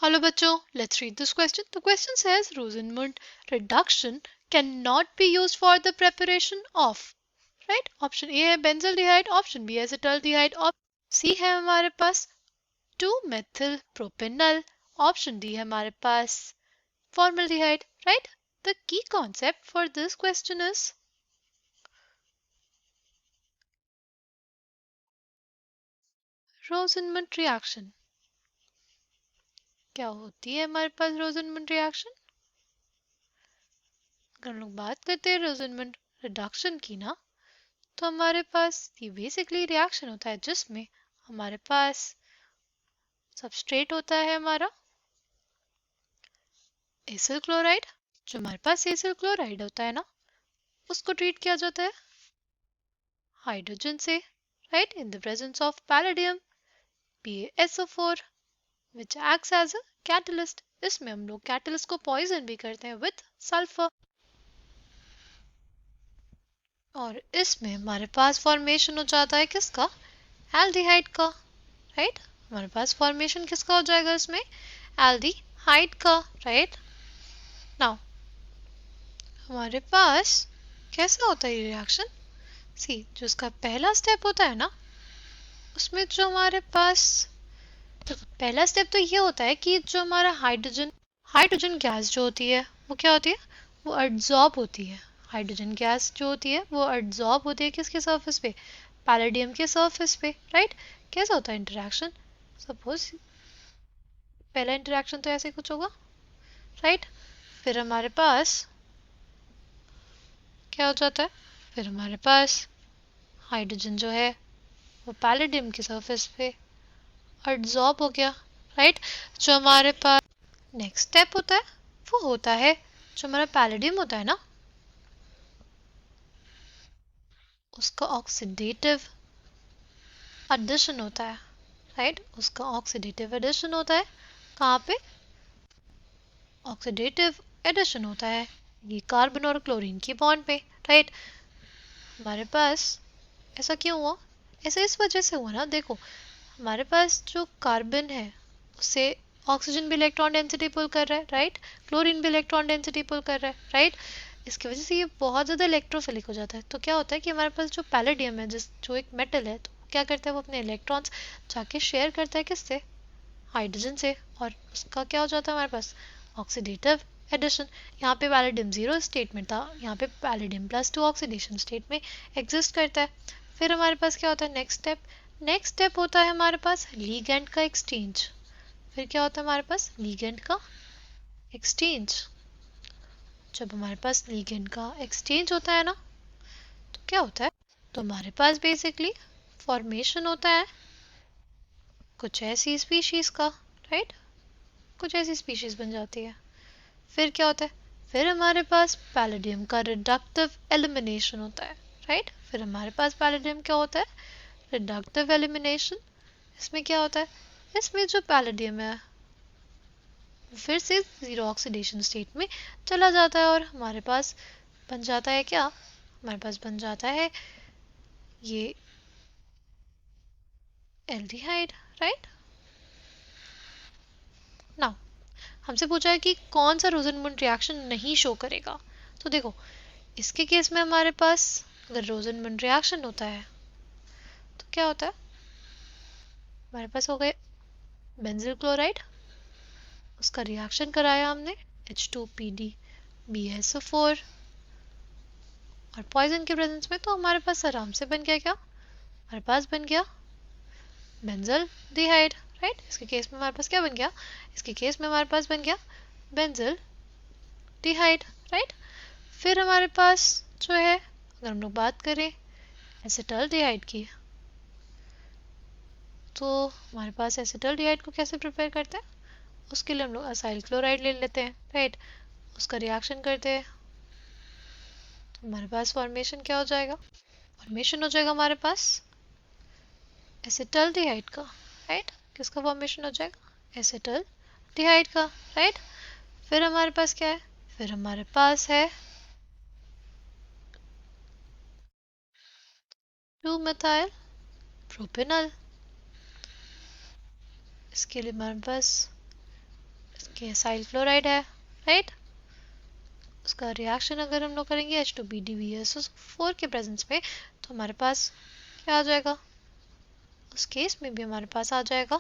Hello बच्चों, let's read this question. The question says Rosenmund reduction cannot be used for the preparation of, right? Option A है benzaldehyde, option B है acetaldehyde, option C है हमारे पास 2-methyl propanol, option D है हमारे पास formaldehyde, right? The key concept for this question is Rosenmund reaction. क्या होती है हमारे पास Rosenmund reaction? अगर हम लोग बात करते हैं Rosenmund reduction की ना, तो हमारे पास ये बेसिकली रिएक्शन होता है जिसमें हमारे पास सबस्ट्रेट होता है हमारा एसिल क्लोराइड। जो हमारे पास एसिल क्लोराइड होता है ना, उसको ट्रीट किया जाता है हाइड्रोजन से, right, in the presence of palladium PaSO4 which acts as a catalyst. इसमें हम लोग कैटलिस्ट को पॉइजन भी करते हैं विद सल्फर। और इसमें हमारे पास फॉर्मेशन हो जाता है किसका? एल्डिहाइड का, राइट। हमारे पास फॉर्मेशन किसका हो जाएगा इसमें? एल्डिहाइड का, राइट। नाउ हमारे पास कैसा होता है ये रिएक्शन? सी, जो इसका पहला स्टेप होता है ना, उसमें जो हमारे पास पहला स्टेप तो ये होता है कि जो हमारा हाइड्रोजन गैस जो होती है वो क्या होती है? वो एब्जॉर्ब होती है। हाइड्रोजन गैस जो होती है वो एब्जॉर्ब होती है किसके सरफेस पे? पैलेडियम के सरफेस पे, राइट। कैसा होता है इंटरेक्शन? सपोज पहला इंटरेक्शन तो ऐसे कुछ होगा, राइट। फिर हमारे पास क्या हो जाता है? फिर हमारे पास हाइड्रोजन जो है वो पैलेडियम की सरफेस पे एब्जॉर्ब हो गया, राइट। जो हमारे पास नेक्स्ट स्टेप होता है वो होता है जो हमारा पैलेडियम होता है ना, उसका ऑक्सीडेटिव एडिशन होता है, राइट। उसका ऑक्सीडेटिव एडिशन होता है कहाँ पे? ऑक्सीडेटिव एडिशन होता है ये कार्बन और क्लोरीन की बॉन्ड पे, राइट। हमारे पास ऐसा क्यों हुआ? ऐसा इस वजह से हुआ ना, देखो हमारे पास जो कार्बन है उससे ऑक्सीजन भी इलेक्ट्रॉन डेंसिटी पुल कर रहा है, राइट। क्लोरीन भी इलेक्ट्रॉन डेंसिटी पुल कर रहा है, राइट। इसकी वजह से ये बहुत ज़्यादा इलेक्ट्रोफिलिक हो जाता है। तो क्या होता है कि हमारे पास जो पैलेडियम है जो एक मेटल है, तो क्या करता है वो अपने इलेक्ट्रॉन्स जाके शेयर करता है किससे? हाइड्रोजन से। और उसका क्या हो जाता है हमारे पास? Oxidative addition. यहाँ पे पैलेडियम जीरो स्टेट में था, यहाँ पे पैलेडियम +2 ऑक्सीडेशन स्टेट में एग्जिस्ट करता है। फिर हमारे पास क्या होता है नेक्स्ट स्टेप होता है हमारे पास लीगेंड का एक्सचेंज। फिर क्या होता है हमारे पास? लीगेंड का एक्सचेंज। जब हमारे पास लीगेंड का एक्सचेंज होता है ना, तो क्या होता है? तो हमारे पास बेसिकली फॉर्मेशन होता है कुछ ऐसी स्पीशीज का, राइट। कुछ ऐसी स्पीशीज बन जाती है। फिर क्या होता है? फिर हमारे पास पैलेडियम का रिडक्टिव एलिमिनेशन होता है, राइट। फिर हमारे पास पैलेडियम क्या होता है? Reductive elimination. इसमें क्या होता है? इसमें जो पैलेडियम है फिर से जीरो ऑक्सीडेशन स्टेट में चला जाता है और हमारे पास बन जाता है क्या? हमारे पास बन जाता है ये एल्डिहाइड, राइट। नाउ हमसे पूछा है कि कौन सा रोजनमुंड रिएक्शन नहीं शो करेगा। तो देखो इसके केस में हमारे पास अगर रोजनमुंड रिएक्शन होता है तो क्या होता है? हमारे पास हो गए बेंजिल क्लोराइड, उसका रिएक्शन कराया हमने H2PD BSO4 और पॉइजन के प्रेजेंस में, तो हमारे पास आराम से बन गया क्या? हमारे पास बन गया बेंजल डिहाइड, राइट। इसके केस में हमारे पास क्या बन गया? इसके केस में हमारे पास बन गया बेंजल डिहाइड, राइट। फिर हमारे पास जो है अगर हम लोग बात करें एसिटल्डिहाइड की, तो हमारे पास एसिटल्डिहाइड को कैसे प्रिपेयर करते हैं? उसके लिए हम लोग असाइल क्लोराइड ले लेते हैं, राइट। उसका रिएक्शन करते हैं तो हमारे पास फॉर्मेशन क्या हो जाएगा? फॉर्मेशन हो जाएगा हमारे पास एसिटल्डिहाइड का, राइट। किसका फॉर्मेशन हो जाएगा? एसिटल्डिहाइड का, राइट। फिर हमारे पास क्या है? फिर हमारे पास है 2-methyl प्रोपेनल। इसके लिए हमारे पास कि एसाइल क्लोराइड है, राइट। उसका रिएक्शन अगर हम लोग करेंगे H2BdVSO4 के प्रेजेंस में, तो हमारे पास क्या आ जाएगा, उस केस में भी हमारे पास आ जाएगा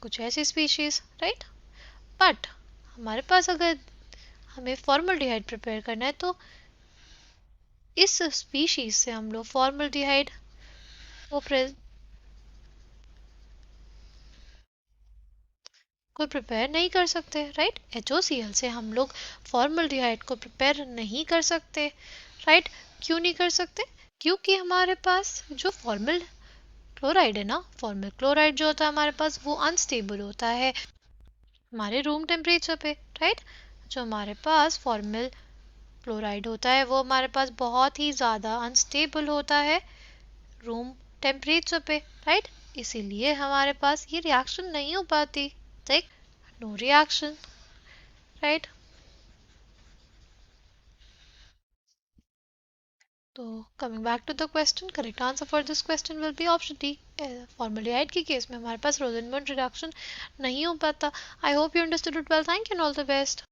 कुछ ऐसी स्पीशीज, राइट। बट हमारे पास अगर हमें फॉर्मल्डिहाइड प्रिपेयर करना है, तो इस स्पीशीज से हम लोग फॉर्मल्डिहाइड को प्रिपेयर नहीं कर सकते, राइट। HOCl से हम लोग फॉर्मल्डिहाइड को प्रिपेयर नहीं कर सकते, राइट। क्यों नहीं कर सकते, क्योंकि हमारे पास जो फॉर्मल क्लोराइड है ना, फॉर्मल क्लोराइड जो होता है हमारे पास, वो अनस्टेबल होता है हमारे रूम टेम्परेचर पे, राइट। जो हमारे पास फॉर्मल क्लोराइड होता है वो हमारे पास बहुत ही ज़्यादा अनस्टेबल होता है रूम टेम्परेचर पे, राइट। इसीलिए हमारे पास ये रिएक्शन नहीं हो पाती, लाइक नो रिएक्शन, राइट। तो coming back to the question, correct answer for this question will be option D. Formaldehyde के केस में हमारे पास रोज़नबर्ग रिएक्शन नहीं हो पाता। I hope you understood it well, thank you and all the best.